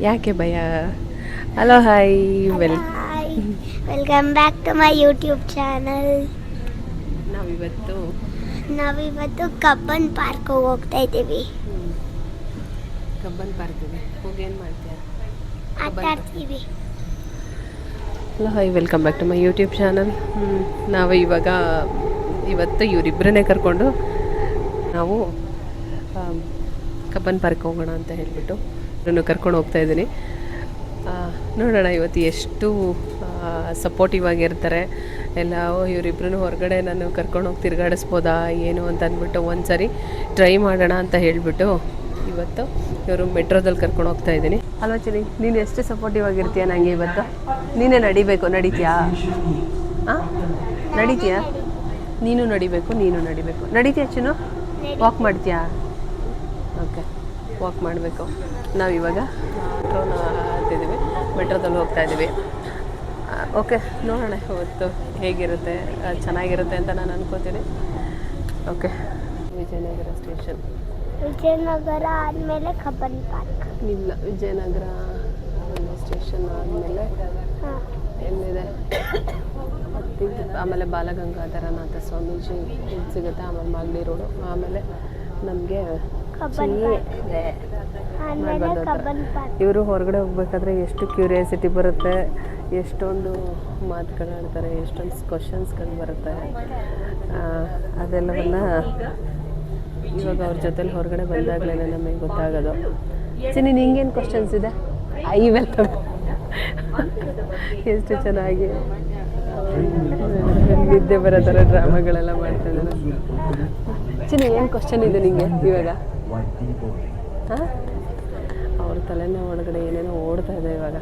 ಯಾಕೆ ಭಯ? Hello hi welcome back to my YouTube channel. ನಾವಿವತ್ತು ಕಬ್ಬನ್ ಪಾರ್ಕ್ ಹೋಗ್ತಾ ಇದ್ದೀವಿ. ಕಬ್ಬನ್ ಪಾರ್ಕಿಗೆ ಹೋಗಿ ಏನು ಮಾಡ್ತೀಯ? ಆಟ ಆಡ್ತೀವಿ. Hello hi welcome back to my YouTube channel. ನಾವು ಇವತ್ತು ಇವರಿಬ್ಬರನ್ನೇ ಕರ್ಕೊಂಡು ನಾವು ಕಬ್ಬನ್ ಪಾರ್ಕ್ ಹೋಗೋಣ ಅಂತ ಹೇಳಿಬಿಟ್ಟು ನಾನು ಕರ್ಕೊಂಡು ಹೋಗ್ತಾ ಇದ್ದೀನಿ. ನೋಡೋಣ ಇವತ್ತು ಎಷ್ಟು ಸಪೋರ್ಟಿವ್ ಆಗಿರ್ತಾರೆ ಎಲ್ಲ. ಇವರಿಬ್ರು ಹೊರಗಡೆ ನಾನು ಕರ್ಕೊಂಡು ಹೋಗಿ ತಿರುಗಾಡಿಸ್ಬೋದಾ ಏನು ಅಂತ ಅಂದ್ಬಿಟ್ಟು ಒಂದು ಸರಿ ಟ್ರೈ ಮಾಡೋಣ ಅಂತ ಹೇಳಿಬಿಟ್ಟು ಇವತ್ತು ಇವರು ಮೆಟ್ರೋದಲ್ಲಿ ಕರ್ಕೊಂಡು ಹೋಗ್ತಾ ಇದ್ದೀನಿ. ಅಲ್ವಾ ಚಿನಿ, ನೀನು ಎಷ್ಟು ಸಪೋರ್ಟಿವ್ ಆಗಿರ್ತೀಯ ನನಗೆ ಇವತ್ತು? ನೀನೇ ನಡಿಬೇಕು. ನಡೀತೀಯಾ? ನಡೀತೀಯಾ? ನೀನು ನಡಿಬೇಕು. ನಡೀತೀಯ ಚಿನ್ನು? ವಾಕ್ ಮಾಡ್ತೀಯಾ? ಓಕೆ, ವಾಕ್ ಮಾಡಬೇಕು. ನಾವಿವಾಗ ಮೆಟ್ರೋನ ಹತ್ತಿದ್ದೀವಿ, ಮೆಟ್ರೋದಲ್ಲಿ ಹೋಗ್ತಾ ಇದ್ದೀವಿ. ಓಕೆ, ನೋಡೋಣ ಇವತ್ತು ಹೇಗಿರುತ್ತೆ. ಚೆನ್ನಾಗಿರುತ್ತೆ ಅಂತ ನಾನು ಅನ್ಕೋತೀನಿ. Okay, Vijayanagara station. ವಿಜಯನಗರ ಆದಮೇಲೆ ಕಬ್ಬನ್ ಪಾರ್ಕ್. ಇಲ್ಲ, ವಿಜಯನಗರ ಸ್ಟೇಷನ್ ಆದಮೇಲೆ ಎಲ್ಲಿದೆ ಆಮೇಲೆ ಬಾಲಗಂಗಾಧರನಾಥ ಸ್ವಾಮೀಜಿ ಇದು ಸಿಗುತ್ತೆ. ಆಮೇಲೆ ಮಾಗಡಿ ರೋಡು. ಆಮೇಲೆ ನಮಗೆ ಇವರು ಹೊರಗಡೆ ಹೋಗ್ಬೇಕಾದ್ರೆ ಎಷ್ಟು ಕ್ಯೂರಿಯಾಸಿಟಿ ಬರುತ್ತೆ, ಎಷ್ಟೊಂದು ಮಾತುಗಳಾಡ್ತಾರೆ, ಎಷ್ಟೊಂದು ಕ್ವಶನ್ಸ್ಗಳು ಬರುತ್ತೆ. ಅದೆಲ್ಲವನ್ನ ಇವಾಗ ಅವ್ರ ಜೊತೆಲಿ ಹೊರಗಡೆ ಬಂದಾಗಲೇ ನಮಗೆ ಗೊತ್ತಾಗೋದು. ಚಿನ್ನಿ, ನಿಂಗೇನು ಕ್ವಶನ್ಸ್ ಇದೆ? ಇವೆಲ್ಲ ಎಷ್ಟು ಚೆನ್ನಾಗಿ ನಿದ್ದೆ ಬರೋ ಥರ ಡ್ರಾಮಾಗಳೆಲ್ಲ ಮಾಡ್ತಾ ಇದ್ದಾರೆ. ಚಿನ್ನಿ, ಏನು ಕ್ವಶನ್ ಇದೆ ನಿಂಗೆ ಇವಾಗ? ಹಾಂ, ಅವ್ರ ತಲೆನ ಒಳಗಡೆ ಏನೇನೋ ಓಡ್ತಾ ಇದೆ ಇವಾಗ.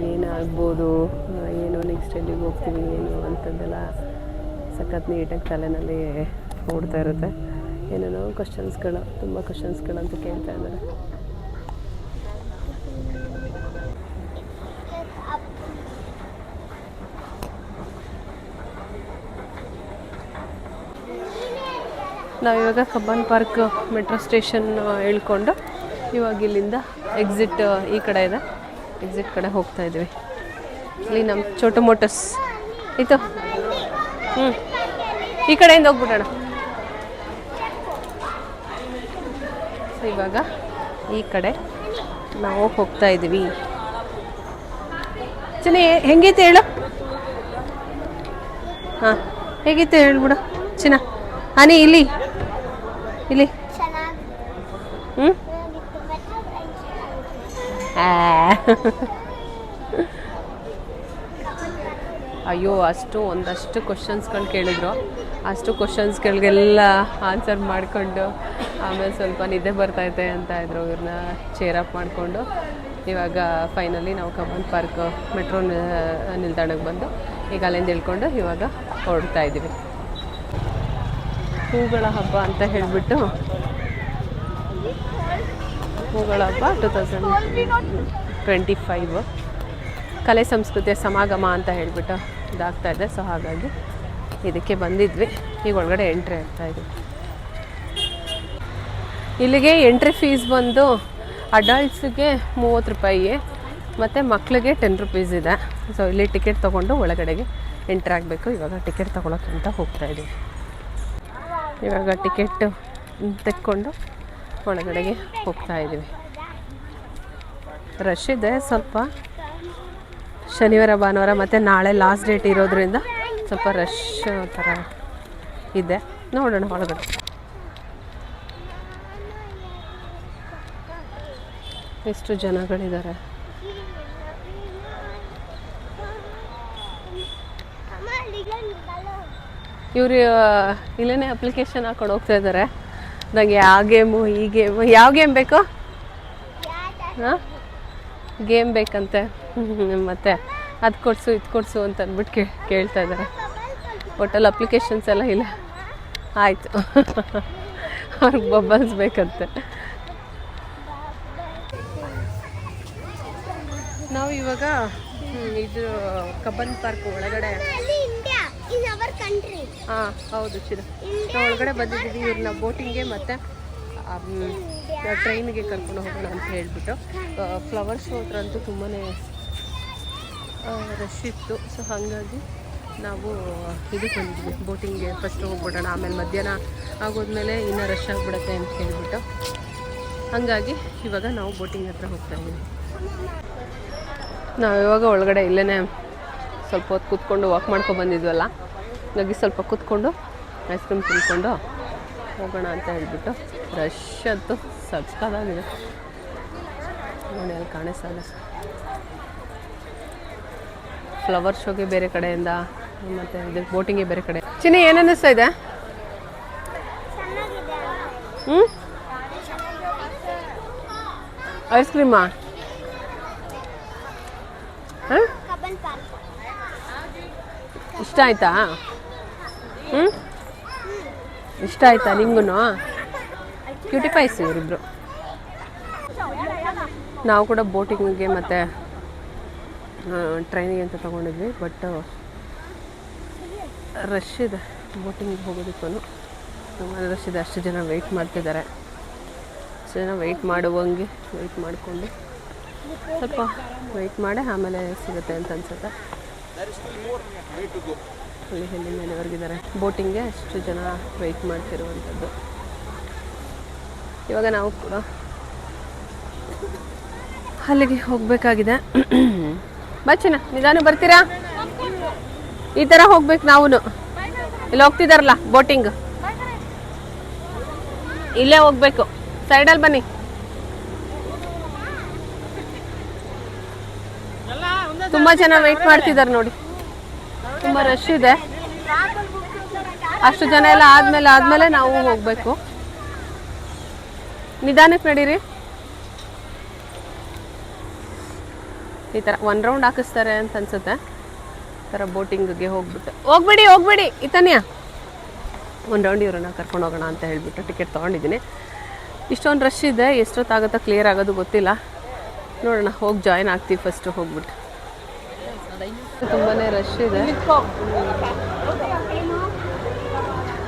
ಏನಾಗ್ಬೋದು, ಏನು ನೆಕ್ಸ್ಟ್ ಎಲ್ಲಿಗೆ ಹೋಗ್ತೀವಿ, ಏನು ಅಂಥದ್ದೆಲ್ಲ ಸಖತ್ ನೀಟಾಗಿ ತಲೆನಲ್ಲಿ ಓಡ್ತಾ ಇರುತ್ತೆ. ಏನೇನೋ ಕ್ವಶನ್ಸ್ಗಳು, ತುಂಬ ಕ್ವಶನ್ಸ್ಗಳಂತ ಕೇಳ್ತಾ ಇದ್ದಾರೆ. ನಾವಿವಾಗ ಕಬ್ಬನ್ ಪಾರ್ಕ್ ಮೆಟ್ರೋ ಸ್ಟೇಷನ್ ಇಳ್ಕೊಂಡು ಇವಾಗ ಇಲ್ಲಿಂದ ಎಕ್ಸಿಟ್ ಈ ಕಡೆ ಇದೆ, ಎಕ್ಸಿಟ್ ಕಡೆ ಹೋಗ್ತಾ ಇದ್ದೀವಿ. ಇಲ್ಲಿ ನಮ್ಮ ಚೋಟು ಮೋಟರ್ಸ್ ಇತ್ತು. ಈ ಕಡೆಯಿಂದ ಹೋಗ್ಬಿಡೋಣ. ಸೊ ಇವಾಗ ಈ ಕಡೆ ನಾವು ಹೋಗ್ತಾ ಇದ್ದೀವಿ. ಚಿನ್ನ, ಹೆಂಗೈತೆ ಹೇಳು? ಹಾಂ, ಹೇಗಿತ್ತು ಹೇಳ್ಬಿಡು ಚಿನ್ನ. ಹನಿ ಇಲ್ಲಿ ಅಯ್ಯೋ, ಒಂದಷ್ಟು ಕ್ವಶನ್ಸ್ಗಳು ಕೇಳಿದ್ರು. ಅಷ್ಟು ಕ್ವಶನ್ಸ್ಗಳಿಗೆಲ್ಲ ಆನ್ಸರ್ ಮಾಡಿಕೊಂಡು ಆಮೇಲೆ ಸ್ವಲ್ಪ ನಿದ್ದೆ ಬರ್ತೈತೆ ಅಂತ ಇದ್ರು. ಇವ್ರನ್ನ ಚೇರಪ್ ಮಾಡಿಕೊಂಡು ಇವಾಗ ಫೈನಲಿ ನಾವು ಕಬ್ಬನ್ ಪಾರ್ಕ್ ಮೆಟ್ರೋ ನಿಲ್ದಾಣಕ್ಕೆ ಬಂದು ಈಗ ಅಲ್ಲಿಂದ ಇಳ್ಕೊಂಡು ಇವಾಗ ಹೊರಡ್ತಾ ಇದ್ದೀವಿ. ಹೂಗಳ ಹಬ್ಬ ಅಂತ ಹೇಳಿಬಿಟ್ಟು, ಹೂಗಳ ಹಬ್ಬ 2025 ಕಲೆ ಸಂಸ್ಕೃತಿಯ ಸಮಾಗಮ ಅಂತ ಹೇಳಿಬಿಟ್ಟು ಇದಾಗ್ತಾ ಇದೆ. ಸೊ ಹಾಗಾಗಿ ಇದಕ್ಕೆ ಬಂದಿದ್ವಿ. ಈಗ ಒಳಗಡೆ ಎಂಟ್ರಿ ಆಗ್ತಾ ಇದ್ವಿ. ಇಲ್ಲಿಗೆ ಎಂಟ್ರಿ ಫೀಸ್ ಬಂದು ಅಡಲ್ಟ್ಸಿಗೆ 30 ರೂಪಾಯಿ ಮತ್ತು ಮಕ್ಕಳಿಗೆ 10 ರೂಪೀಸ್ ಇದೆ. ಸೊ ಇಲ್ಲಿ ಟಿಕೆಟ್ ತೊಗೊಂಡು ಒಳಗಡೆಗೆ ಎಂಟ್ರಿ ಆಗಬೇಕು. ಇವಾಗ ಟಿಕೆಟ್ ತೊಗೊಳಕ್ಕಂತ ಹೋಗ್ತಾ ಇದ್ದೀವಿ. ಇವಾಗ ಟಿಕೆಟ್ ತೆಕ್ಕೊಂಡು ಒಳಗಡೆಗೆ ಹೋಗ್ತಾ ಇದ್ದೀವಿ. ರಶ್ ಇದೆ ಸ್ವಲ್ಪ. ಶನಿವಾರ ಭಾನುವಾರ ಮತ್ತು ನಾಳೆ ಲಾಸ್ಟ್ ಡೇಟ್ ಇರೋದ್ರಿಂದ ಸ್ವಲ್ಪ ರಶ್ ಥರ ಇದೆ. ನೋಡೋಣ ಒಳಗಡೆ ಎಷ್ಟು ಜನಗಳಿದ್ದಾರೆ. ಇವರು ಇಲ್ಲೇ ಅಪ್ಲಿಕೇಶನ್ ಹಾಕೊಂಡು ಹೋಗ್ತಾ ಇದ್ದಾರೆ. ನನಗೆ ಆ ಗೇಮು ಈ ಗೇಮು, ಯಾವ ಗೇಮ್ ಬೇಕು? ಹಾಂ, ಗೇಮ್ ಬೇಕಂತೆ. ಮತ್ತು ಅದು ಕೊಡಿಸು ಇದು ಕೊಡಿಸು ಅಂತ ಅಂದ್ಬಿಟ್ಟು ಕೇಳ್ತಾ ಇದ್ದಾರೆ. ಒಟ್ಟಲ್ಲಿ ಅಪ್ಲಿಕೇಶನ್ಸ್ ಎಲ್ಲ ಇಲ್ಲ. ಆಯಿತು, ಅವ್ರಿಗೆ ಬಬಲ್ಸ್ ಬೇಕಂತೆ. ನಾವು ಇವಾಗ ಇದು ಕಬ್ಬನ್ ಪಾರ್ಕ್ ಒಳಗಡೆ. ಹಾಂ ಹೌದು ಚಿರು, ನಾವು ಒಳಗಡೆ ಬಂದಿದ್ದೀವಿ. ಇವ್ರನ್ನ ಬೋಟಿಂಗ್ಗೆ ಮತ್ತು ಟ್ರೈನಿಗೆ ಕರ್ಕೊಂಡು ಹೋಗೋಣ ಅಂತ ಹೇಳಿಬಿಟ್ಟು ಫ್ಲವರ್ ಶೋ ಹತ್ರ ಅಂತೂ ತುಂಬಾ ರಶ್ ಇತ್ತು. ಸೊ ಹಾಗಾಗಿ ನಾವು ಇದಕ್ಕೆ ಬಂದಿದ್ವಿ, ಬೋಟಿಂಗ್ಗೆ ಫಸ್ಟ್ ಹೋಗ್ಬಿಡೋಣ, ಆಮೇಲೆ ಮಧ್ಯಾಹ್ನ ಆಗೋದ್ಮೇಲೆ ಇನ್ನೂ ರಶ್ ಆಗಿಬಿಡುತ್ತೆ ಅಂತ ಹೇಳಿಬಿಟ್ಟು ಹಾಗಾಗಿ ಇವಾಗ ನಾವು ಬೋಟಿಂಗ್ ಹತ್ರ ಹೋಗ್ತಾ ಇದ್ದೀವಿ. ನಾವು ಇವಾಗ ಒಳಗಡೆ ಇಲ್ಲೇ ಸ್ವಲ್ಪ ಹೊತ್ತು ಕೂತ್ಕೊಂಡು ವಾಕ್ ಮಾಡ್ಕೊಂಡು ಬಂದಿದ್ವಲ್ಲ, ಹಾಗಾಗಿ ಸ್ವಲ್ಪ ಕೂತ್ಕೊಂಡು ಐಸ್ ಕ್ರೀಮ್ ತಿನ್ಕೊಂಡು ಹೋಗೋಣ ಅಂತ ಹೇಳಿಬಿಟ್ಟು. ರಶ್ ಅಂತೂ ಸಕ್ಕತ್ತಾಗಿದೆ ನೋಡಿ, ಅಲ್ಲಿ ಕಾಣಿಸ್ತದೆ. ಫ್ಲವರ್ ಶೋಗೆ ಬೇರೆ ಕಡೆಯಿಂದ ಮತ್ತು ಇದಕ್ಕೆ ಬೋಟಿಂಗ್ಗೆ ಬೇರೆ ಕಡೆ. ಚಿನ್ನಿ ಏನು ಅನ್ನಿಸ್ತಾ ಇದೆ? ಐಸ್ ಕ್ರೀಮಾ? ಹಾಂ, ಇಷ್ಟ ಆಯ್ತಾ? ಇಷ್ಟ ಆಯ್ತಾ ನಿಮ್ಗೂ? ಕ್ಯೂಟಿ ಪೈಸ್ ಇವರಿಬ್ರು. ನಾವು ಕೂಡ ಬೋಟಿಂಗಿಗೆ ಮತ್ತು ಟ್ರೈನಿಗೆ ಅಂತ ತೊಗೊಂಡಿದ್ವಿ. ಬಟ್ ರಶ್ ಇದೆ, ಬೋಟಿಂಗಿಗೆ ಹೋಗೋದಕ್ಕೂ ತುಂಬ ರಶ್ ಇದೆ. ಅಷ್ಟು ಜನ ವೆಯ್ಟ್ ಮಾಡ್ತಿದ್ದಾರೆ. ಅಷ್ಟು ಜನ ವೆಯ್ಟ್ ಮಾಡುವಂಗೆ ವೆಯ್ಟ್ ಮಾಡಿಕೊಂಡು ಸ್ವಲ್ಪ ವೆಯ್ಟ್ ಮಾಡಿ ಆಮೇಲೆ ಸಿಗುತ್ತೆ ಅಂತ ಅನ್ಸುತ್ತೆ. ಅಲ್ಲಿ ಹೆಲ್ಲಿ ಮೇಲೆವರೆಗಿದ್ದಾರೆ ಬೋಟಿಂಗ್ಗೆ, ಅಷ್ಟು ಜನ ವೆಯ್ಟ್ ಮಾಡ್ತಿರುವಂಥದ್ದು. ಇವಾಗ ನಾವು ಕೂಡ ಅಲ್ಲಿಗೆ ಹೋಗಬೇಕಾಗಿದೆ. ಬಚ್ಚಿನ ನಿಧಾನ ಬರ್ತೀರಾ? ಈ ಥರ ಹೋಗ್ಬೇಕು ನಾವು. ಇಲ್ಲಿ ಹೋಗ್ತಿದಾರಲ್ಲ ಬೋಟಿಂಗ್, ಇಲ್ಲೇ ಹೋಗ್ಬೇಕು. ಸೈಡಲ್ಲಿ ಬನ್ನಿ. ತುಂಬ ಜನ ವೆಯ್ಟ್ ಮಾಡ್ತಿದ್ದಾರೆ ನೋಡಿ, ತುಂಬ ರಶ್ ಇದೆ. ಅಷ್ಟು ಜನ ಎಲ್ಲ ಆದಮೇಲೆ ನಾವು ಹೋಗಬೇಕು. ನಿಧಾನಕ್ಕೆ ನಡೀರಿ. ಈ ಥರ 1 ರೌಂಡ್ ಹಾಕಿಸ್ತಾರೆ ಅಂತ ಅನ್ಸುತ್ತೆ. ಈ ಥರ ಬೋಟಿಂಗ್ಗೆ ಹೋಗ್ಬಿಡಿ ಇತನ್ಯ 1 ರೌಂಡ್ ಇವ್ರನ್ನ ಕರ್ಕೊಂಡು ಹೋಗೋಣ ಅಂತ ಹೇಳಿಬಿಟ್ಟು ಟಿಕೆಟ್ ತೊಗೊಂಡಿದ್ದೀನಿ. ಇಷ್ಟೊಂದು ರಶ್ ಇದೆ, ಎಷ್ಟೊತ್ತಾಗುತ್ತಾ ಕ್ಲಿಯರ್ ಆಗೋದು ಗೊತ್ತಿಲ್ಲ. ನೋಡೋಣ, ಹೋಗಿ ಜಾಯ್ನ್ ಆಗ್ತೀವಿ ಫಸ್ಟು ಹೋಗ್ಬಿಟ್ಟು. ತುಂಬಾ ರಶ್ ಇದೆ.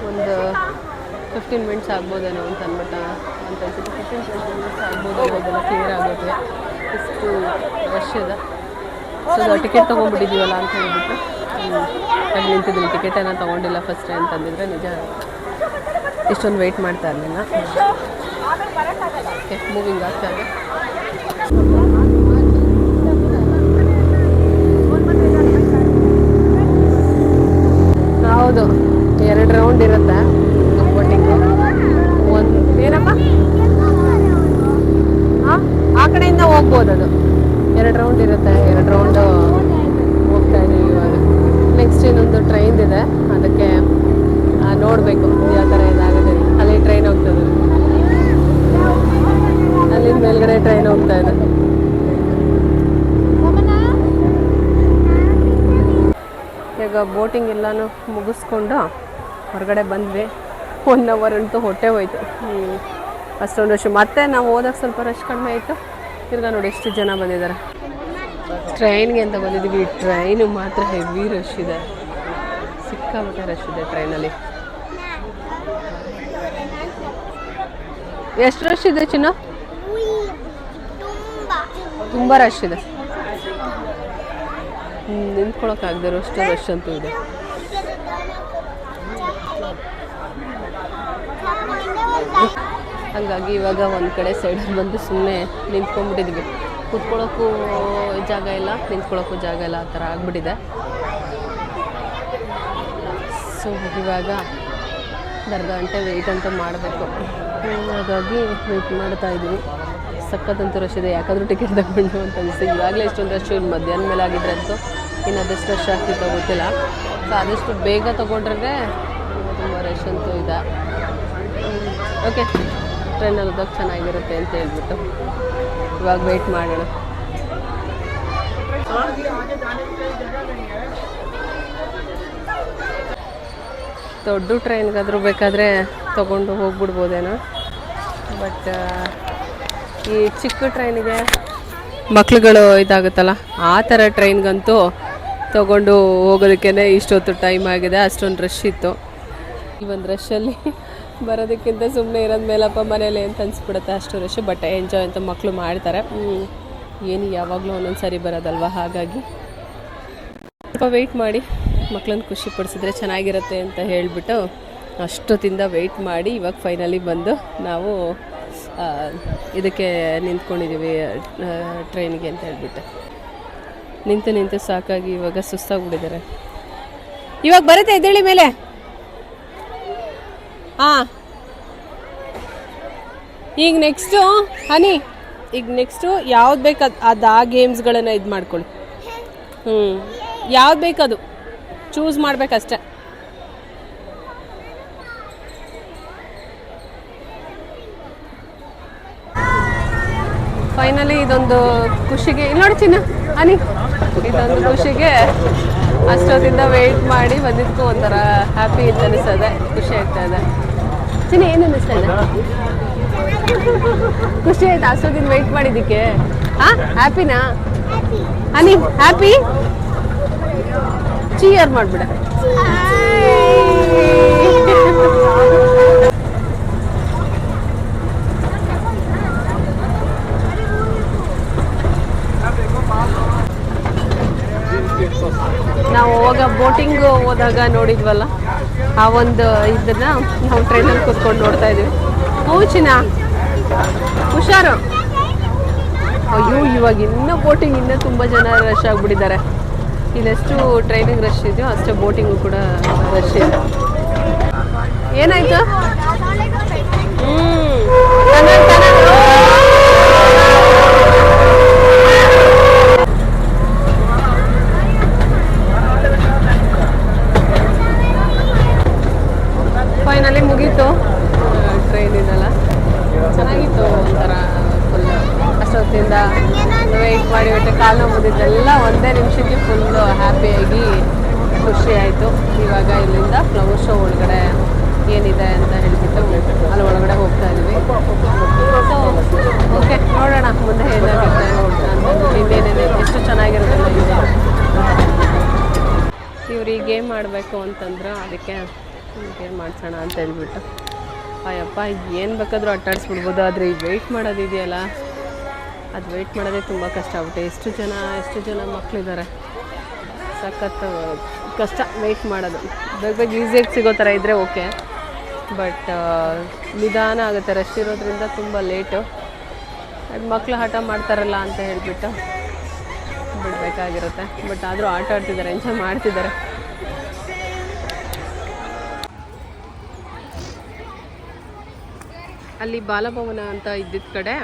ಒಂದು 15 ಮಿನಿಟ್ಸ್ ಆಗ್ಬೋದೇನೋ ಅಂತ ಅನ್ಬಿಟ್ಟು ಅಂತ ಅನ್ಸುತ್ತೆ. 15-20 ಮಿನಿಟ್ಸ್ ಆಗ್ಬೋದು, ಅದೆಲ್ಲ ಕ್ಲಿಯರ್ ಆಗುತ್ತೆ. ಇಷ್ಟು ರಶ್ ಇದೆ. ಸೊ ಟಿಕೆಟ್ ತೊಗೊಂಡ್ಬಿಟ್ಟಿದ್ದೀವಲ್ಲ ಅಂತ ಹೇಳ್ಬಿಟ್ಟು ಅಲ್ಲಿ ನಿಂತಿದ್ದೀನಿ. ಟಿಕೆಟನ್ನು ತೊಗೊಂಡಿಲ್ಲ ಫಸ್ಟ್ ಅಂತಂದಿದ್ರೆ ನಿಜ ಇಷ್ಟೊಂದು ವೆಯ್ಟ್ ಮಾಡ್ತಾ ಇರಲಿಲ್ಲ. ಓಕೆ, ಮೂವಿಂಗ್ ಆಗ್ತಾ ಇದೆ. ಹೌದು, 2 ರೌಂಡ್ ಇರುತ್ತೆ ಬೋಟಿಂಗು. ಒಂದು ಏನಪ್ಪ, ಹಾಂ, ಆ ಕಡೆಯಿಂದ ಹೋಗ್ಬೋದು. ಅದು 2 ರೌಂಡ್ ಇರುತ್ತೆ. 2 ರೌಂಡ್ ಹೋಗ್ತಾ ಇದ್ದೀವಿ ಇವಾಗ. ನೆಕ್ಸ್ಟ್ ಇನ್ನೊಂದು ಟ್ರೈನ್ ಇದೆ, ಅದಕ್ಕೆ ನೋಡಬೇಕು ಯಾವ ಥರ ಇದಾಗುತ್ತೆ. ಅಲ್ಲಿ ಟ್ರೈನ್ ಹೋಗ್ತದೆ, ಅಲ್ಲಿಂದ ಮೇಲ್ಗಡೆ ಟ್ರೈನ್ ಹೋಗ್ತಾ ಇದೆ. ಈಗ ಬೋಟಿಂಗ್ ಎಲ್ಲನೂ ಮುಗಿಸ್ಕೊಂಡು ಹೊರಗಡೆ ಬಂದ್ವಿ. 1 ಅವರ್ ಅಂತೂ ಹೊಟ್ಟೆ ಹೋಯ್ತು, ಅಷ್ಟೊಂದು ರಶ್. ಮತ್ತೆ ನಾವು ಹೋದಾಗ ಸ್ವಲ್ಪ ರಶ್ ಕಡಿಮೆ ಆಯಿತು. ತಿರ್ಗಾ ನೋಡಿ ಎಷ್ಟು ಜನ ಬಂದಿದ್ದಾರೆ. ಟ್ರೈನ್ಗೆ ಅಂತ ಬಂದಿದ್ದೀವಿ. ಟ್ರೈನು ಮಾತ್ರ ಹೆವಿ ರಶ್ ಇದೆ, ಸಿಕ್ಕಾಪಟ್ಟೆ ರಶ್ ಇದೆ ಟ್ರೈನಲ್ಲಿ. ಎಷ್ಟು ರಶ್ ಇದೆ ಚಿನ್ನ? ತುಂಬ ರಶ್ ಇದೆ, ನಿಂತ್ಕೊಳ್ಳೋಕ್ಕಾಗದಿರೋ ಅಷ್ಟು ರಶ್ ಅಂತೂ ಇದೆ. ಹಾಗಾಗಿ ಇವಾಗ ಒಂದು ಕಡೆ ಸೈಡಲ್ಲಿ ಬಂದು ಸುಮ್ಮನೆ ನಿಂತ್ಕೊಂಡ್ಬಿಟ್ಟಿದ್ವಿ. ಕೂತ್ಕೊಳ್ಳೋಕ್ಕೂ ಜಾಗ ಇಲ್ಲ, ನಿಂತ್ಕೊಳ್ಳೋಕ್ಕೂ ಜಾಗ ಇಲ್ಲ, ಆ ಥರ ಆಗಿಬಿಟ್ಟಿದೆ. ಸೊ ಇವಾಗ ಅರ್ಧ ಗಂಟೆ ವೆಯ್ಟ್ ಅಂತ ಮಾಡಬೇಕು. ಹಾಗಾಗಿ ವೆಯ್ಟ್ ಮಾಡ್ತಾಯಿದ್ದೀವಿ. ಸಖತ್ತಂತೂ ರಶ್ ಇದೆ. ಯಾಕಾದರೂ ಟಿಕೆಟ್ ತಗೊಂಡು ಅಂತ ಅನಿಸ್ತು. ಇವಾಗಲೇ ಇಷ್ಟೊಂದು ರಶ್, ಮಧ್ಯಾಹ್ನ ಮೇಲೆ ಆಗಿದ್ರೆ ಅಂತೂ ಇನ್ನು ಅದಷ್ಟು ರಶ್ ಆಗ್ತಿತ್ತೋ ಗೊತ್ತಿಲ್ಲ. ಸೊ ಆದಷ್ಟು ಬೇಗ ತೊಗೊಂಡ್ರೆ ತುಂಬ ರಶ್ ಅಂತೂ ಇದೆ. ಓಕೆ, ಟ್ರೈನಲ್ಲಿ ಹೋದಾಗ ಚೆನ್ನಾಗಿರುತ್ತೆ ಅಂತ ಹೇಳ್ಬಿಟ್ಟು ಇವಾಗ ವೆಯ್ಟ್ ಮಾಡೋಣ. ದೊಡ್ಡ ಟ್ರೈನ್ಗಾದರೂ ಬೇಕಾದರೆ ತೊಗೊಂಡು ಹೋಗ್ಬಿಡ್ಬೋದೇನೋ. ಬಟ್ ಈ ಚಿಕ್ಕ ಟ್ರೈನಿಗೆ ಮಕ್ಳುಗಳು ಇದಾಗುತ್ತಲ್ಲ, ಆ ಥರ ಟ್ರೈನ್ಗಂತೂ ತೊಗೊಂಡು ಹೋಗೋದಕ್ಕೇ ಇಷ್ಟೊತ್ತು ಟೈಮ್ ಆಗಿದೆ. ಅಷ್ಟೊಂದು ರಶ್ ಇತ್ತು. ಈ ಒಂದು ರಶಲ್ಲಿ ಬರೋದಕ್ಕಿಂತ ಸುಮ್ಮನೆ ಇರೋದು ಮೇಲಪ್ಪ ಮನೇಲಿ ಅಂತ ಅನ್ಸ್ಬಿಡುತ್ತೆ, ಅಷ್ಟು ರಶ್. ಬಟ್ ಎಂಜಾಯ್ ಅಂತ ಮಕ್ಕಳು ಮಾಡ್ತಾರೆ. ಏನು ಯಾವಾಗಲೂ ಒಂದೊಂದು ಸಾರಿ ಬರೋದಲ್ವ, ಹಾಗಾಗಿ ಸ್ವಲ್ಪ ವೆಯ್ಟ್ ಮಾಡಿ ಮಕ್ಕಳನ್ನ ಖುಷಿ ಪಡಿಸಿದ್ರೆ ಚೆನ್ನಾಗಿರುತ್ತೆ ಅಂತ ಹೇಳಿಬಿಟ್ಟು ಅಷ್ಟೊತ್ತಿಂದ ವೆಯ್ಟ್ ಮಾಡಿ ಇವಾಗ ಫೈನಲಿ ಬಂದು ನಾವು ಇದಕ್ಕೆ ನಿಂತ್ಕೊಂಡಿದ್ದೀವಿ, ಟ್ರೈನಿಗೆ ಅಂತ ಹೇಳ್ಬಿಟ್ಟು. ನಿಂತು ಸಾಕಾಗಿ ಇವಾಗ ಸುಸ್ತಾಗ್ಬಿಟ್ಟಿದ್ದಾರೆ. ಇವಾಗ ಬರುತ್ತೆ, ಎದ್ದೇಳಿ ಮೇಲೆ. ಹಾಂ, ಈಗ ನೆಕ್ಸ್ಟು ಹನಿ, ಈಗ ನೆಕ್ಸ್ಟು ಯಾವ್ದು ಬೇಕು ಅದು ಆ ಗೇಮ್ಸ್ಗಳನ್ನು ಇದು ಮಾಡ್ಕೊಳ್ಳಿ. ಯಾವ್ದು ಬೇಕದು ಚೂಸ್ ಮಾಡಬೇಕಷ್ಟೆ. ಫೈನಲಿ ಇದೊಂದು ಖುಷಿಗೆ, ಇಲ್ಲಿ ನೋಡಿ ಚಿನ್ನ ಹನಿ, ಇದೊಂದು ಖುಷಿಗೆ ಅಷ್ಟೊತ್ತಿಂದ ವೆಯ್ಟ್ ಮಾಡಿ ಬಂದಿದ್ದಕ್ಕೂ ಒಂಥರ ಹ್ಯಾಪಿ ಅಂತ ಅನಿಸ್ತದೆ, ಖುಷಿ ಆಗ್ತಾ ಇದೆ. ಚಿನ್ನ ಏನು ಅನ್ನಿಸ್ತಾ ಇದೆ? ಖುಷಿ ಆಯ್ತಾ ಅಷ್ಟೊತ್ತಿಂದ ವೆಯ್ಟ್ ಮಾಡಿದ್ದಕ್ಕೆ? ಹಾಂ, ಹ್ಯಾಪಿನಾ ಹನಿ? ಹ್ಯಾಪಿ? ಚೀಯರ್ ಮಾಡ್ಬಿಡ. ನಾವು ಹೋಗ ಬೋಟಿಂಗ್ ಹೋದಾಗ ನೋಡಿದ್ವಲ್ಲ, ಆ ಒಂದು ಇದನ್ನ ನಾವು ಟ್ರೈನಲ್ಲಿ ಕೂತ್ಕೊಂಡು ನೋಡ್ತಾ ಇದೀವಿ. ಹ್ಞೂ ಚಿನ್ನ, ಹುಷಾರು. ಅಯ್ಯೋ, ಇವಾಗ ಇನ್ನೂ ಬೋಟಿಂಗ್ ಇನ್ನೂ ತುಂಬ ಜನ ರಶ್ ಆಗಿಬಿಟ್ಟಿದ್ದಾರೆ. ಇಲ್ಲೆಷ್ಟು ಟ್ರೈನಿಗೆ ರಶ್ ಇದೆಯೋ ಅಷ್ಟೇ ಬೋಟಿಂಗು ಕೂಡ ರಶ್ ಇದೆ. ಏನಾಯ್ತು? ಫೈನಲಿ ಮುಗೀತು ಟ್ರೈನ್ ಇದೆಲ್ಲ. ಚೆನ್ನಾಗಿತ್ತು, ಒಂಥರ ಫುಲ್ ಅಷ್ಟೊತ್ತಿಂದ ವೆಯ್ಟ್ ಮಾಡಿ ಬಿಟ್ಟೆ, ಕಾಲು ನೋವು ಬಂದಿದ್ದೆಲ್ಲ ಒಂದೇ ನಿಮಿಷಕ್ಕೆ ಫುಲ್ಲು ಹ್ಯಾಪಿಯಾಗಿ ಖುಷಿ ಆಯಿತು. ಇವಾಗ ಇಲ್ಲಿಂದ ಫ್ಲವರ್ ಶೋ ಒಳಗಡೆ ಏನಿದೆ ಅಂತ ಹೇಳಿಬಿಟ್ಟು ಅಲ್ಲಿ ಒಳಗಡೆ ಹೋಗ್ತಾ ಇದ್ವಿ. ಸೊ ಓಕೆ, ನೋಡೋಣ ಮುಂದೆ ಏನಾಗುತ್ತೆ ಅಂತ. ಇನ್ನೇನೇನೆ ಎಷ್ಟು ಚೆನ್ನಾಗಿರೋದಿಲ್ಲ ಇದೆ. ಇವ್ರು ಈ ಗೇಮ್ ಆಡಬೇಕು ಅಂತಂದ್ರೆ ಅದಕ್ಕೆ ಗೇಮ್ ಮಾಡಿಸೋಣ ಅಂತ ಹೇಳ್ಬಿಟ್ಟು, ಅಯ್ಯಪ್ಪ ಏನು ಬೇಕಾದರೂ ಆಟಾಡಿಸ್ಬಿಡ್ಬೋದು, ಆದರೆ ಈ ವೆಯ್ಟ್ ಮಾಡೋದಿದೆಯಲ್ಲ, ಅದು ವೆಯ್ಟ್ ಮಾಡೋದೇ ತುಂಬ ಕಷ್ಟ ಆಗ್ಬಿಟ್ಟೆ. ಎಷ್ಟು ಜನ ಮಕ್ಕಳಿದ್ದಾರೆ, ಸಖತ್ತು ಕಷ್ಟ ವೆಯ್ಟ್ ಮಾಡೋದು. ಬೇಗ ಈಸಿಯಾಗಿ ಸಿಗೋ ಥರ ಇದ್ದರೆ ಓಕೆ, ಬಟ್ ನಿಧಾನ ಆಗುತ್ತೆ, ರಶ್ ಇರೋದ್ರಿಂದ ತುಂಬ ಲೇಟು. ಮಕ್ಕಳು ಹಠ ಮಾಡ್ತಾರಲ್ಲ ಅಂತ ಹೇಳಿಬಿಟ್ಟು ಬಿಡಬೇಕಾಗಿರುತ್ತೆ. ಬಟ್ ಆದರೂ ಆಟ ಆಡ್ತಿದ್ದಾರೆ, ಎಂಜಾಯ್ ಮಾಡ್ತಿದ್ದಾರೆ. ಅಲ್ಲಿ ಬಾಲಭವನ ಅಂತ ಇದ್ದಿದ್ದ ಕಡೆ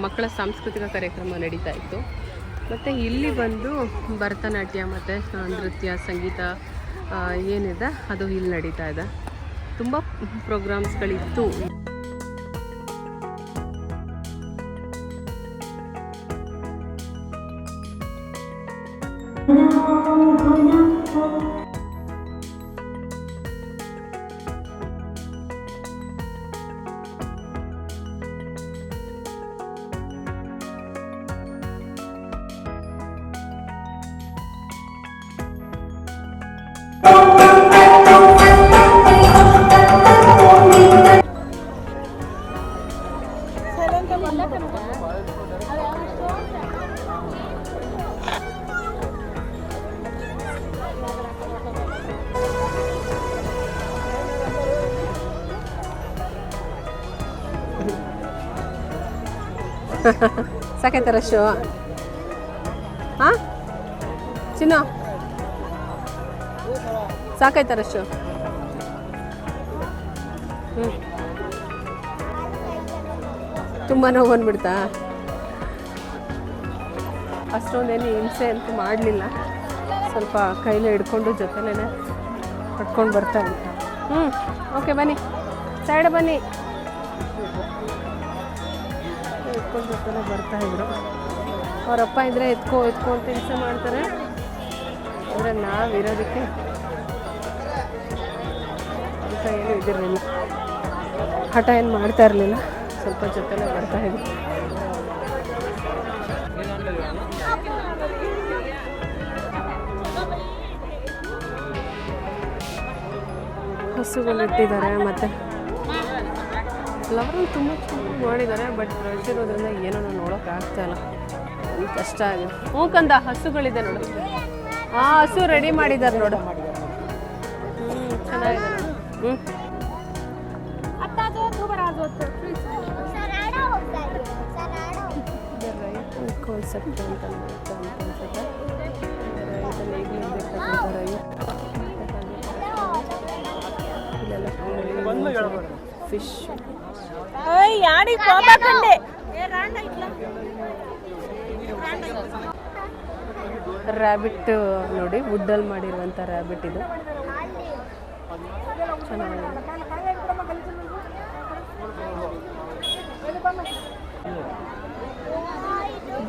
ಮಕ್ಕಳ ಸಾಂಸ್ಕೃತಿಕ ಕಾರ್ಯಕ್ರಮ ನಡೀತಾ ಇತ್ತು. ಮತ್ತು ಇಲ್ಲಿ ಬಂದು ಭರತನಾಟ್ಯ ಮತ್ತು ನೃತ್ಯ, ಸಂಗೀತ ಏನಿದೆ ಅದು ಇಲ್ಲಿ ನಡೀತಾ ಇದೆ. ತುಂಬ ಪ್ರೋಗ್ರಾಮ್ಸ್ಗಳಿತ್ತು. ಸಾಕೈತೆ ರಶ್ಶು? ಹಾಂ ಚಿನ್ನ, ಸಾಕಾಯ್ತಾ ರಶ್ಶು? ತುಂಬ ನೋವು ಬಂದ್ಬಿಡ್ತಾ? ಅಷ್ಟೊಂದೇನು ಹಿಂಸೆ ಅಂತೂ ಮಾಡಲಿಲ್ಲ. ಸ್ವಲ್ಪ ಕೈಲೇ ಹಿಡ್ಕೊಂಡು ಜೊತೆಲೇ ಕಟ್ಕೊಂಡು ಬರ್ತಾ ಇದ್ದೆ. ಓಕೆ, ಬನ್ನಿ ಸೈಡ್ ಬನ್ನಿ. ಎತ್ಕೊಂಡು ಜೊತೆಲೇ ಬರ್ತಾಯಿದ್ರು. ಅವರಪ್ಪ ಇದ್ದರೆ ಎತ್ಕೊ ಅಂತ ಹಿಂಸೆ ಮಾಡ್ತಾರೆ. ಅಂದರೆ ನಾವಿರೋದಕ್ಕೆ ಅಂತ ಏನು ಇದಿರಲಿಲ್ಲ, ಹಠ ಏನು ಮಾಡ್ತಾ ಇರಲಿಲ್ಲ. ಸ್ವಲ್ಪ ಜೊತೆಲೇ ಬರ್ತಾಯಿದ್ರು. ಹಸುಗಳು ಇಟ್ಟಿದ್ದಾರೆ. ಮತ್ತು ಫ್ಲವರಲ್ಲಿ ತುಂಬ ಚೆನ್ನಾಗಿ ಮಾಡಿದ್ದಾರೆ, ಬಟ್ ರಶ್ ಇರೋದ್ರಿಂದ ಏನೋ ನಾವು ನೋಡೋಕೆ ಆಗ್ತಾ ಇಲ್ಲ, ಅದು ಕಷ್ಟ ಆಗಿದೆ. ಹೂಕಂದ ಹಸುಗಳಿದೆ ನೋಡು, ಆ ಹಸು ರೆಡಿ ಮಾಡಿದ್ದಾರೆ ನೋಡು. ಚೆನ್ನಾಗಿದೆ ನೋಡು. ಕಾನ್ಸೆಪ್ಟ್ ಅಂತ ಅನ್ಸುತ್ತೆ. ಇದರಲ್ಲಿ ಈಗಲೇ ಇಲ್ಲೆಲ್ಲ ಫಿಶ್ ರ್ಯಾಬಿಟ್ ನೋಡಿ, ವುಡ್ಡಲ್ಲಿ ಮಾಡಿರುವಂಥ ರ್ಯಾಬಿಟ್ ಇದು ಚೆನ್ನಾಗಿದೆ.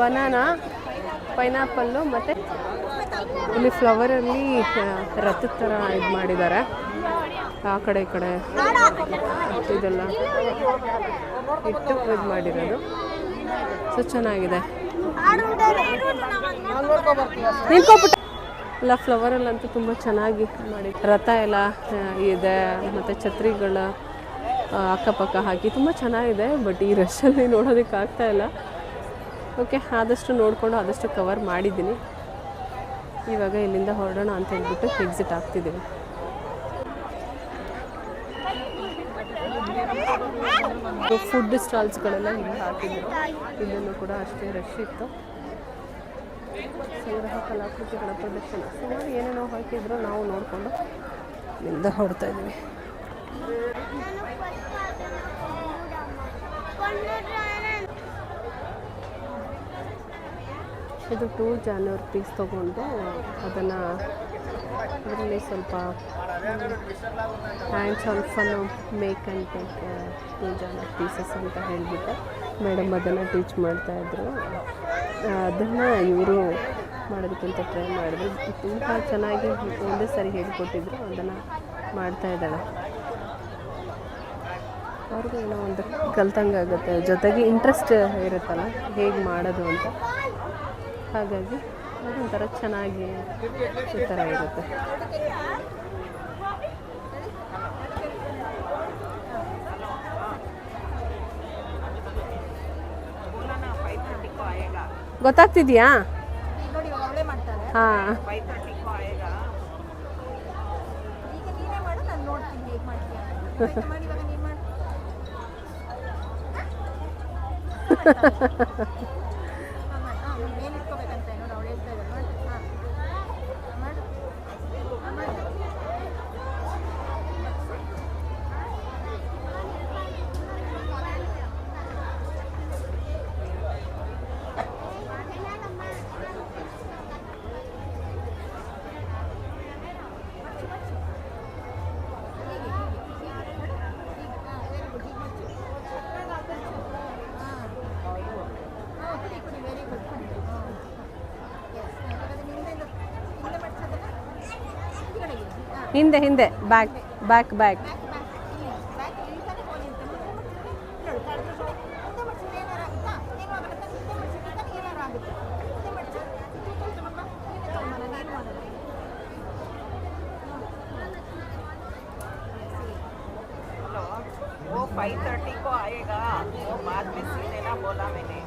ಬನಾನಾ, ಪೈನಾಪಲ್ಲು ಮತ್ತು ಇಲ್ಲಿ ಫ್ಲವರಲ್ಲಿ ರಥದ ಥರ ಇದು ಮಾಡಿದ್ದಾರೆ, ಆ ಕಡೆ ಈ ಕಡೆ ಇದೆಲ್ಲ ಇಟ್ಟು ಇದು ಮಾಡಿರೋದು. ಸೊ ಚೆನ್ನಾಗಿದೆ. ಎಲ್ಲ ಫ್ಲವರಲ್ಲಂತೂ ತುಂಬ ಚೆನ್ನಾಗಿ ಮಾಡಿ, ರಥ ಎಲ್ಲ ಇದೆ ಮತ್ತು ಛತ್ರಿಗಳ ಅಕ್ಕಪಕ್ಕ ಹಾಕಿ ತುಂಬ ಚೆನ್ನಾಗಿದೆ. ಬಟ್ ಈ ರಶಲ್ಲಿ ನೋಡೋದಕ್ಕೆ ಆಗ್ತಾ ಇಲ್ಲ. ಓಕೆ, ಆದಷ್ಟು ನೋಡಿಕೊಂಡು ಆದಷ್ಟು ಕವರ್ ಮಾಡಿದ್ದೀನಿ. ಇವಾಗ ಇಲ್ಲಿಂದ ಹೊರಡೋಣ ಅಂತ ಹೇಳ್ಬಿಟ್ಟು ಎಕ್ಸಿಟ್ ಆಗ್ತಿದ್ದೀವಿ. ಫುಡ್ ಸ್ಟಾಲ್ಸ್ಗಳೆಲ್ಲ ಇಲ್ಲಿ ಹಾಕಿದ್ರು, ಇಲ್ಲೂ ಕೂಡ ಅಷ್ಟೇ ರಶ್ ಇತ್ತು. ಸಂಗ್ರಹ ಕಲಾಕೃತಿಗಳ ಪ್ರದರ್ಶನ ಸುಮಾರು ಏನೇನೋ ಹಾಕಿದ್ರು, ನಾವು ನೋಡಿಕೊಂಡು ಇಲ್ಲಿಂದ ಹೊರಡ್ತಾ ಇದ್ದೀವಿ. ಇದು 2 ಜಾನ್ವರಿ ಪೀಸ್ ತೊಗೊಂಡು ಅದನ್ನು ಅದರಲ್ಲಿ ಸ್ವಲ್ಪ hands on fun make and take 2 January pieces ಅಂತ ಹೇಳಿಬಿಟ್ಟು ಮೇಡಮ್ ಅದನ್ನು ಟೀಚ್ ಮಾಡ್ತಾಯಿದ್ರು. ಅದನ್ನು ಇವರು ಮಾಡೋದಕ್ಕಿಂತ ಟ್ರೈ ಮಾಡಿದ್ರು. ತುಂಬ ಚೆನ್ನಾಗಿ ಒಂದೇ ಸರಿ ಹೇಳಿಕೊಟ್ಟಿದ್ರು, ಅದನ್ನು ಮಾಡ್ತಾಯಿದ್ದಾಳೆ. ಅವ್ರಿಗೂ ಏನೋ ಒಂದು ಕಲ್ತಂಗೆ ಆಗುತ್ತೆ, ಜೊತೆಗೆ ಇಂಟ್ರೆಸ್ಟ್ ಇರುತ್ತಲ್ಲ ಹೇಗೆ ಮಾಡೋದು ಅಂತ. ಹಾಗಾಗಿ ಅದೊಂಥರ ಚೆನ್ನಾಗಿ ಈ ಥರ ಇರುತ್ತೆ. ಗೊತ್ತಾಗ್ತಿದ್ಯಾ? ಹಾಂ, ಹಿಂದೆ ಹಿಂದೆ ಬ್ಯಾಕ್ ಬ್ಯಾಕ್ ಬ್ಯಾಕ್. वो 5:30 को आएगा, वो बाद में सीधे ना बोला मैंने।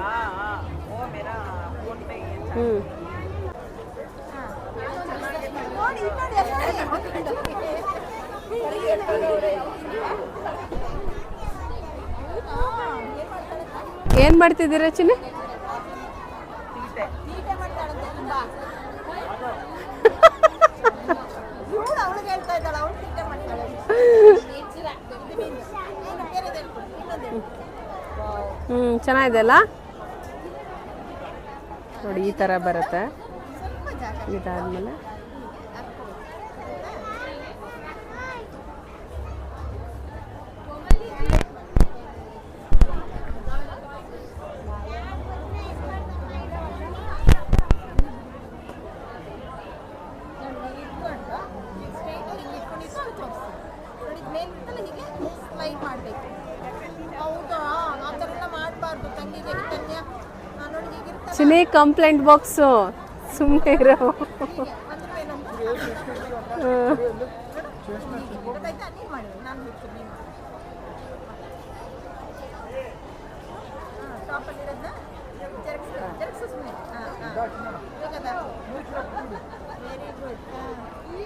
हाँ हाँ, वो मेरा फोन पे ही है। ಏನು ಮಾಡ್ತಿದ್ದೀರಾ ಚಿನ್ನಿ? ಚೆನ್ನಾಗಿದೆ ಅಲ್ಲ ನೋಡಿ, ಈ ಥರ ಬರುತ್ತೆ. ಇದಾದ್ಮೇಲೆ ಚಿನ್ನಿ ಕಂಪ್ಲೇಂಟ್ ಬಾಕ್ಸು ಸುಮ್ಮನೆ ಇರೋ. ಗೊತ್ತಾಯ್ತಾ? ನೀನು ಮಾಡಿ, ನಾನು ಹೇಳ್ತೀನಿ, ನೀನು ಮಾಡಿ. ಹಾಂ, ಟಾಪಲ್ಲಿರೋದನ್ನ ಜರುಗಿಸು ಸುಮ್ಮನೆ. ಹಾಂ ವೆರಿ ಗುಡ್.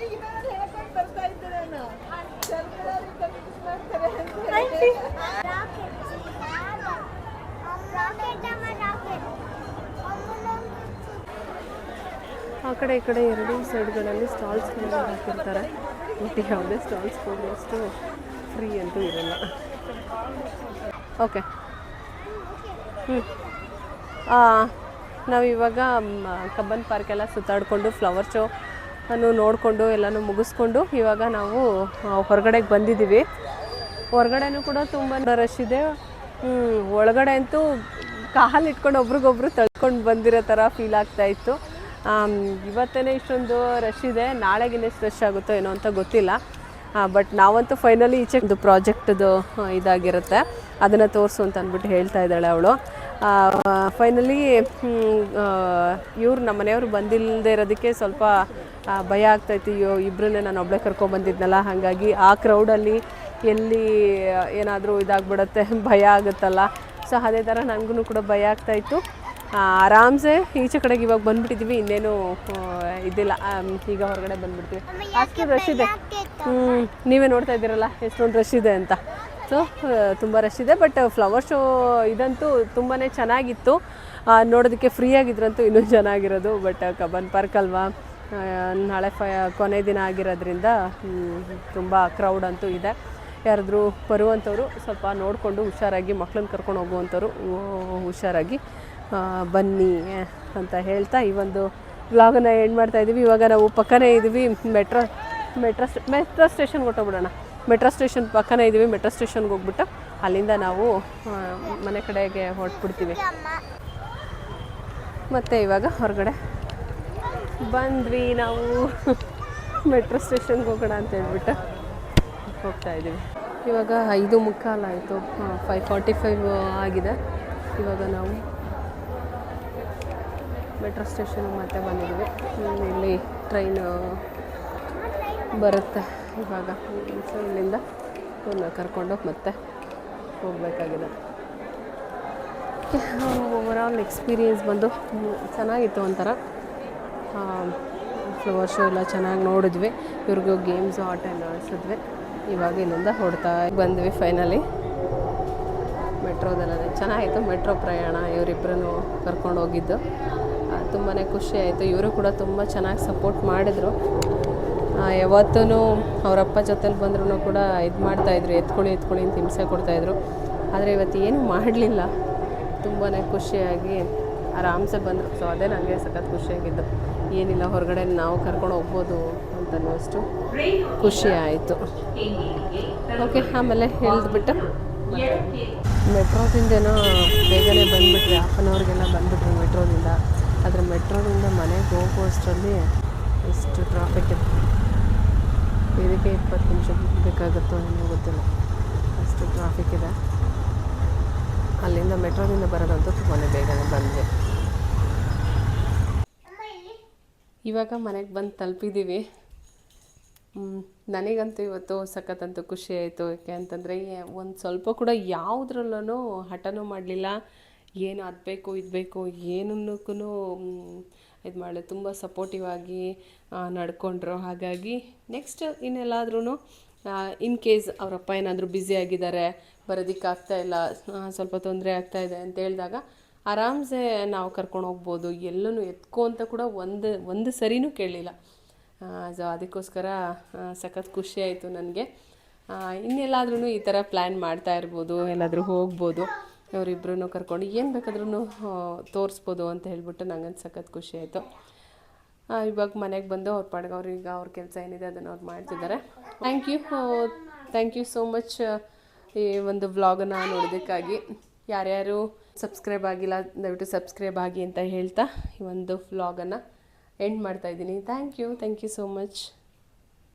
ಈಗ ನಾನು ಹೇಳ್ಕೊಂಡು ಬರ್ತಾ ಇದ್ದೆ ನಾನು ಸರ್ಕಾರಿ ಕನ್ಫ್ಯೂಸ್ ಮಾಡ್ತಾರೆ ಅಂತ. ಆ ಕಡೆ ಈ ಕಡೆ ಎರಡೂ ಸೈಡ್ಗಳಲ್ಲಿ ಸ್ಟಾಲ್ಸ್ಗಳೆಲ್ಲ ಹಾಕಿರ್ತಾರೆ. ಮತ್ತು ಯಾವುದೇ ಸ್ಟಾಲ್ಸ್ ಹೋಗುವಷ್ಟು ಫ್ರೀ ಅಂತೂ ಇರಲ್ಲ. ಓಕೆ, ನಾವಿವಾಗ ಕಬ್ಬನ್ ಪಾರ್ಕೆಲ್ಲ ಸುತ್ತಾಡಿಕೊಂಡು ಫ್ಲವರ್ ಶೋ ಅನ್ನು ನೋಡಿಕೊಂಡು ಎಲ್ಲನೂ ಮುಗಿಸ್ಕೊಂಡು ಇವಾಗ ನಾವು ಹೊರಗಡೆಗೆ ಬಂದಿದ್ದೀವಿ. ಹೊರಗಡೆನೂ ಕೂಡ ತುಂಬ ರಶ್ ಇದೆ. ಒಳಗಡೆ ಅಂತೂ ಕಾಲಿಟ್ಕೊಂಡು ಒಬ್ರಿಗೊಬ್ರು ತಳ್ಕೊಂಡು ಬಂದಿರೋ ಥರ ಫೀಲ್ ಆಗ್ತಾಯಿತ್ತು. ಇವತ್ತೇ ಇಷ್ಟೊಂದು ರಶ್ ಇದೆ, ನಾಳೆಗೆ ಇನ್ನೆಷ್ಟು ರಶ್ ಆಗುತ್ತೋ ಏನೋ ಅಂತ ಗೊತ್ತಿಲ್ಲ. ಬಟ್ ನಾವಂತೂ ಫೈನಲಿ ಈಚೆ ಒಂದು ಪ್ರಾಜೆಕ್ಟ್ದು ಇದಾಗಿರುತ್ತೆ, ಅದನ್ನು ತೋರಿಸು ಅಂತ ಅಂದ್ಬಿಟ್ಟು ಹೇಳ್ತಾ ಇದ್ದಾಳೆ ಅವಳು. ಫೈನಲಿ ಇವ್ರು ನಮ್ಮ ಮನೆಯವರು ಬಂದಿಲ್ಲದೆ ಇರೋದಕ್ಕೆ ಸ್ವಲ್ಪ ಭಯ ಆಗ್ತಾಯಿತ್ತು. ಇಬ್ಬರನ್ನೇ ನಾನು ಒಬ್ಬಳೇ ಕರ್ಕೊಂಡ್ಬಂದಿದ್ನಲ್ಲ, ಹಾಗಾಗಿ ಆ ಕ್ರೌಡಲ್ಲಿ ಎಲ್ಲಿ ಏನಾದರೂ ಇದಾಗ್ಬಿಡುತ್ತೆ ಭಯ ಆಗುತ್ತಲ್ಲ. ಸೊ ಅದೇ ಥರ ನನಗೂ ಕೂಡ ಭಯ ಆಗ್ತಾಯಿತ್ತು. ಆರಾಮ್ಸೆ ಈಚೆ ಕಡೆಗೆ ಇವಾಗ ಬಂದುಬಿಟ್ಟಿದ್ದೀವಿ, ಇನ್ನೇನು ಇದಿಲ್ಲ, ಈಗ ಹೊರಗಡೆ ಬಂದುಬಿಡ್ತೀವಿ. ಅಷ್ಟು ರಶ್ ಇದೆ. ನೀವೇ ನೋಡ್ತಾ ಇದ್ದೀರಲ್ಲ ಎಷ್ಟೊಂದು ರಶ್ ಇದೆ ಅಂತ. ಸೊ ತುಂಬ ರಶ್ ಇದೆ. ಬಟ್ ಫ್ಲವರ್ ಶೋ ಇದಂತೂ ತುಂಬಾ ಚೆನ್ನಾಗಿತ್ತು, ನೋಡೋದಕ್ಕೆ ಫ್ರೀ ಆಗಿದ್ರಂತೂ ಇನ್ನೂ ಚೆನ್ನಾಗಿರೋದು. ಬಟ್ ಕಬ್ಬನ್ ಪಾರ್ಕ್ ಅಲ್ವಾ, ನಾಳೆ ಕೊನೆ ದಿನ ಆಗಿರೋದ್ರಿಂದ ತುಂಬ ಕ್ರೌಡ್ ಅಂತೂ ಇದೆ. ಯಾರಾದರೂ ಬರುವಂಥವ್ರು ಸ್ವಲ್ಪ ನೋಡಿಕೊಂಡು ಹುಷಾರಾಗಿ, ಮಕ್ಳನ್ನ ಕರ್ಕೊಂಡು ಹೋಗುವಂಥವ್ರು ಹುಷಾರಾಗಿ ಬನ್ನಿ ಅಂತ ಹೇಳ್ತಾ ಈ ಒಂದು ವ್ಲಾಗನ್ನು ಎಂಡ್ ಮಾಡ್ತಾಯಿದ್ದೀವಿ. ಇವಾಗ ನಾವು ಪಕ್ಕನೇ ಇದ್ದೀವಿ, ಮೆಟ್ರೋ ಸ್ಟೇಷನ್ಗೆ ಹೊಟ್ಟೋಗ್ಬಿಡೋಣ. ಮೆಟ್ರೋ ಸ್ಟೇಷನ್ ಪಕ್ಕನೇ ಇದ್ದೀವಿ. ಮೆಟ್ರೋ ಸ್ಟೇಷನ್ಗೆ ಹೋಗ್ಬಿಟ್ಟು ಅಲ್ಲಿಂದ ನಾವು ಮನೆ ಕಡೆಗೆ ಹೊರಟ್ಬಿಡ್ತೀವಿ. ಮತ್ತು ಇವಾಗ ಹೊರಗಡೆ ಬಂದ್ವಿ ನಾವು ಮೆಟ್ರೋ ಸ್ಟೇಷನ್ಗೆ ಹೋಗೋಣ ಅಂತ ಹೇಳ್ಬಿಟ್ಟು ಹೋಗ್ತಾಯಿದ್ದೀವಿ. ಇವಾಗ 5:15 ಆಯಿತು, 5:45 ಆಗಿದೆ. ಇವಾಗ ನಾವು ಮೆಟ್ರೋ ಸ್ಟೇಷನ್ಗೆ ಮತ್ತೆ ಬಂದಿದ್ದೀವಿ. ಇಲ್ಲಿ ಟ್ರೈನು ಬರುತ್ತೆ ಇವಾಗ. ಸೊ ಇಲ್ಲಿಂದ ಕರ್ಕೊಂಡು ಮತ್ತೆ ಹೋಗಬೇಕಾಗಿದೆ. ಓವರಾಲ್ ಎಕ್ಸ್ಪೀರಿಯೆನ್ಸ್ ಬಂದು ಚೆನ್ನಾಗಿತ್ತು. ಒಂಥರ ಫ್ಲವರ್ ಶೋ ಎಲ್ಲ ಚೆನ್ನಾಗಿ ನೋಡಿದ್ವಿ. ಇವ್ರಿಗೂ ಗೇಮ್ಸ್ ಆಟ ಎಲ್ಲ ಆಡಿಸಿದ್ವಿ. ಇವಾಗ ಇಲ್ಲಿಂದ ಹೊಡ್ತಾ ಬಂದ್ವಿ ಫೈನಲಿ. ಮೆಟ್ರೋದೆಲ್ಲ ಚೆನ್ನಾಗಿತ್ತು ಮೆಟ್ರೋ ಪ್ರಯಾಣ. ಇವರಿಬ್ಬರನ್ನು ಕರ್ಕೊಂಡು ಹೋಗಿದ್ದು ತುಂಬಾ ಖುಷಿ ಆಯಿತು. ಇವರು ಕೂಡ ತುಂಬ ಚೆನ್ನಾಗಿ ಸಪೋರ್ಟ್ ಮಾಡಿದ್ರು. ಯಾವತ್ತೂ ಅವರಪ್ಪ ಜೊತೆಲಿ ಬಂದ್ರೂ ಕೂಡ ಇದು ಮಾಡ್ತಾಯಿದ್ರು, ಎತ್ಕೊಳ್ಳಿ ಅಂತ ಹಿಂಸೆ ಕೊಡ್ತಾಯಿದ್ರು. ಆದರೆ ಇವತ್ತು ಏನೂ ಮಾಡಲಿಲ್ಲ, ತುಂಬಾ ಖುಷಿಯಾಗಿ ಆರಾಮ್ಸೆ ಬಂದರು. ಸೊ ಅದೇ ನನಗೆ ಸಖತ್ ಖುಷಿಯಾಗಿದ್ದು. ಏನಿಲ್ಲ, ಹೊರಗಡೆ ನಾವು ಕರ್ಕೊಂಡು ಹೋಗ್ಬೋದು ಅಂತ ಅನ್ನೋಷ್ಟು ಖುಷಿ ಆಯಿತು. ಓಕೆ, ಆಮೇಲೆ ಹೇಳಿದ್ಬಿಟ್ಟು ಮೆಟ್ರೋದಿಂದೇನೋ ಬೇಗನೆ ಬಂದುಬಿಟ್ರಿ, 1/2 ಅವರ್ಗೆಲ್ಲ ಬಂದುಬಿಟ್ರಿ ಮೆಟ್ರೋದಿಂದ. ಆದರೆ ಮೆಟ್ರೋದಿಂದ ಮನೆಗೆ ಹೋಗುವಷ್ಟರಲ್ಲಿ ಎಷ್ಟು ಟ್ರಾಫಿಕ್ ಇದೆ. ಇದಕ್ಕೆ 20 ನಿಮಿಷ ಬೇಕಾಗುತ್ತೋ ಏನೋ ಗೊತ್ತಿಲ್ಲ, ಅಷ್ಟು ಟ್ರಾಫಿಕ್ ಇದೆ. ಅಲ್ಲಿಂದ ಮೆಟ್ರೋದಿಂದ ಬರೋದಂತೂ ತುಂಬಾ ಬೇಗನೆ ಬಂದ್ವಿ. ಇವಾಗ ಮನೆಗೆ ಬಂದು ತಲುಪಿದ್ದೀವಿ. ನನಗಂತೂ ಇವತ್ತು ಸಖತ್ತಂತೂ ಖುಷಿ ಆಯಿತು. ಯಾಕೆ ಅಂತಂದರೆ ಒಂದು ಸ್ವಲ್ಪ ಕೂಡ ಯಾವುದ್ರಲ್ಲೂ ಹಠನೂ ಮಾಡಲಿಲ್ಲ. ಏನು ಅದು ಬೇಕು ಇದು ಬೇಕು ಏನನ್ನಕ್ಕೂ ಇದು ಮಾಡಿ ತುಂಬ ಸಪೋರ್ಟಿವ್ ಆಗಿ ನಡ್ಕೊಂಡ್ರು. ಹಾಗಾಗಿ ನೆಕ್ಸ್ಟ್ ಇನ್ನೆಲ್ಲಾದ್ರೂ ಇನ್ ಕೇಸ್ ಅವರಪ್ಪ ಏನಾದರೂ ಬ್ಯುಸಿ ಆಗಿದ್ದಾರೆ, ಬರೋದಕ್ಕಾಗ್ತಾಯಿಲ್ಲ, ಸ್ವಲ್ಪ ತೊಂದರೆ ಆಗ್ತಾಯಿದೆ ಅಂತ ಹೇಳಿದಾಗ ಆರಾಮ್ಸೆ ನಾವು ಕರ್ಕೊಂಡು ಹೋಗ್ಬೋದು. ಎಲ್ಲನೂ ಎತ್ಕೊ ಅಂತ ಕೂಡ ಒಂದು ಸರಿನೂ ಕೇಳಲಿಲ್ಲ. ಸೊ ಅದಕ್ಕೋಸ್ಕರ ಸಖತ್ ಖುಷಿ ಆಯಿತು ನನಗೆ. ಇನ್ನೆಲ್ಲಾದ್ರೂ ಈ ಥರ ಪ್ಲ್ಯಾನ್ ಮಾಡ್ತಾ ಇರ್ಬೋದು, ಎಲ್ಲಾದರೂ ಹೋಗ್ಬೋದು, ಅವರಿಬ್ಬರೂ ಕರ್ಕೊಂಡು ಏನು ಬೇಕಾದ್ರೂ ತೋರಿಸ್ಬೋದು ಅಂತ ಹೇಳ್ಬಿಟ್ಟು ನಂಗಂತ ಸಖತ್ ಖುಷಿ ಆಯಿತು. ಇವಾಗ ಮನೆಗೆ ಬಂದು ಅವ್ರ ಪಾಡಿಗೆ ಅವ್ರಿಗೆ ಅವ್ರ ಕೆಲಸ ಏನಿದೆ ಅದನ್ನು ಅವ್ರು ಮಾಡ್ತಿದ್ದಾರೆ. ಥ್ಯಾಂಕ್ ಯು ಸೋ ಮಚ್ ಈ ಒಂದು ವ್ಲಾಗನ್ನು ನೋಡೋದಕ್ಕಾಗಿ. ಯಾರ್ಯಾರು ಸಬ್ಸ್ಕ್ರೈಬ್ ಆಗಿಲ್ಲ ದಯವಿಟ್ಟು ಸಬ್ಸ್ಕ್ರೈಬ್ ಆಗಿ ಅಂತ ಹೇಳ್ತಾ ಈ ಒಂದು ವ್ಲಾಗನ್ನು ಎಂಡ್ ಮಾಡ್ತಾಯಿದ್ದೀನಿ. Thank you so much.